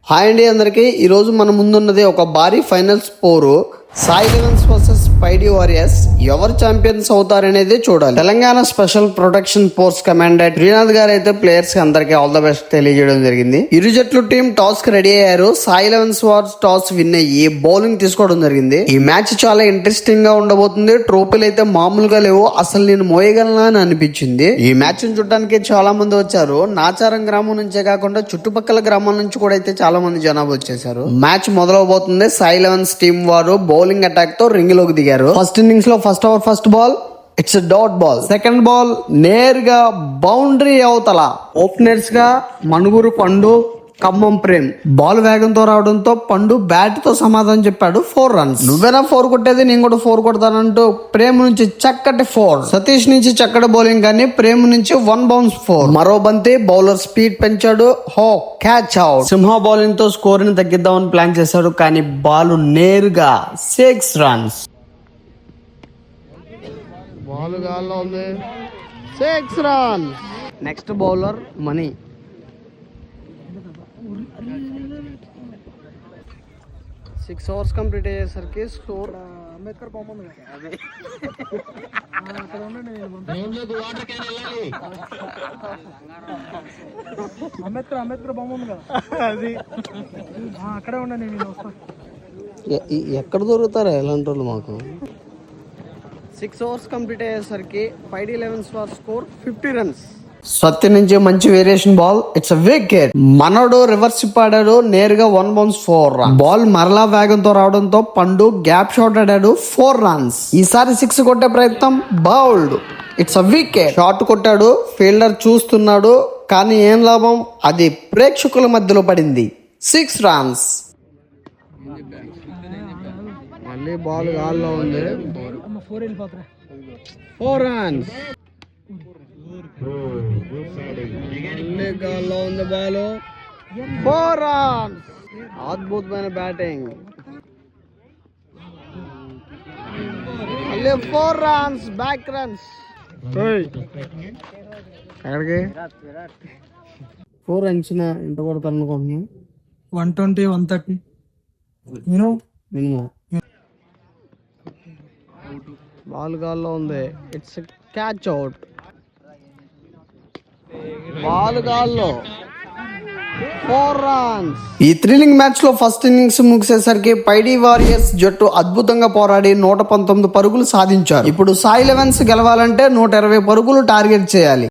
Hi అండి అందరికి. ఈరోజు మన ముందున్నది ఒక భారీ ఫైనల్స్ పోరు. సాయి లెవెన్స్ వర్సెస్ పైడి వారియర్స్. ఎవరు ఛాంపియన్స్ అవుతారనేది చూడాలి. Telangana special protection force commander Srinath గారు అయితే ప్లేయర్స్ కి అందరికి ఆల్ ద బెస్ట్ తెలియజేయడం జరిగింది. ఇరు జట్లు టీం టాస్ కి రెడీ అయ్యారు. Sai elevens wars toss win అయ్యి బౌలింగ్ తీసుకోవడం జరిగింది. ఈ మ్యాచ్ చాలా ఇంట్రెస్టింగ్ గా ఉండబోతుంది. ట్రోఫీలు అయితే మామూలుగా లేవు. అసలు నేను మోయగలనా అని అనిపించింది. ఈ మ్యాచ్ ని చూడడానికి చాలా మంది వచ్చారు. నాచారం గ్రామం నుంచే కాకుండా చుట్టుపక్కల గ్రామాల నుంచి కూడా అయితే చాలా మంది జనాభా వచ్చేసారు. మ్యాచ్ మొదలవబోతుంది. సాయి లెవెన్స్ టీం వారు బౌలింగ్ అటాక్ తో రింగ్ లోకి దిగారు. ఫస్ట్ ఇన్నింగ్స్ లో first over first ball it's dot ball. Second ball నేరుగా బౌండరీ అవతల. ఓపెనర్స్ గా మనుగురు పండు, ఖమ్మం ప్రేమ్. బాల్ వేగంతో రావడంతో పండు బ్యాట్ తో సమాధానం చెప్పాడు. 4 runs. నువ్వేనా 4 కొట్టేది, నేను కూడా 4 కొడతానంటూ ప్రేమ్ నుంచి చక్కటి 4. సతీష్ నుంచి చక్కటి బౌలింగ్ కానీ ప్రేమ్ నుంచి 1 bounce 4. మరో బంతి బౌలర్ స్పీడ్ పెంచాడు. హో క్యాచ్ అవుట్. సింహ బౌలింగ్ తో స్కోర్ ని తగ్గిద్దామని ప్లాన్ చేశాడు కానీ బాల్ నేరుగా 6 runs. బాల్ గాల్లో ఉంది. 6 runs. Next bowler money. 6 overs complete అయ్యేసరికి స్కోర్ అంబేద్కర్ బొమ్మ ఉంది కదా, అదే అక్కడ ఉండండి. అంబేద్కర్ బొమ్మ ఉంది కదా, అది అక్కడే ఉండండి. నేను వస్తాను. ఎక్కడ దొరుకుతారా ఇలాంటి వాళ్ళు మాకు? 6 overs కంప్లీట్ అయ్యేసరికి పైడి లెవెన్స్ వార్ స్కోర్ 50 runs. సత్య నుంచి మంచి వేరియేషన్ బాల్. It's wicket. మనోడు రివర్స్ పాడాడు. నేరుగా 1 bounce 4. బాల్ మరలా వేగంతో రావడంతో పండు గ్యాప్ షాట్ ఆడాడు. 4 runs. ఈసారి 6 కొట్టే ప్రయత్నం బౌల్డ్. It's wicket. షాట్ కొట్టాడు. ఫీల్డర్ చూస్తున్నాడు కానీ ఏం లాభం, అది ప్రేక్షకుల మధ్యలో పడింది. 6 runs. మళ్ళీ బాల్ గాల్లో ఉంది. 4 runs. గాల్లో ఉంది బాల్. 4 runs. అద్భుతమైన బ్యాటింగ్. మళ్ళీ 4 runs. Back runs. ఎక్కడికి 4 runs ఎంత కొడతాను అనుకుంటున్నాను? 120, 130 మినిమం. బాల్ గాల్లో ఉంది. It's catch out. బాల్ గాల్లో 4 runs. ఈ థ్రిల్లింగ్ మ్యాచ్ లో ఫస్ట్ ఇన్నింగ్స్ ముగిసేసరికి పైడి వారియర్స్ జట్టు అద్భుతంగా పోరాడి 119 పరుగులు సాధించారు. ఇప్పుడు సాయి లెవెన్స్ గెలవాలంటే 120 పరుగులు టార్గెట్ చేయాలి.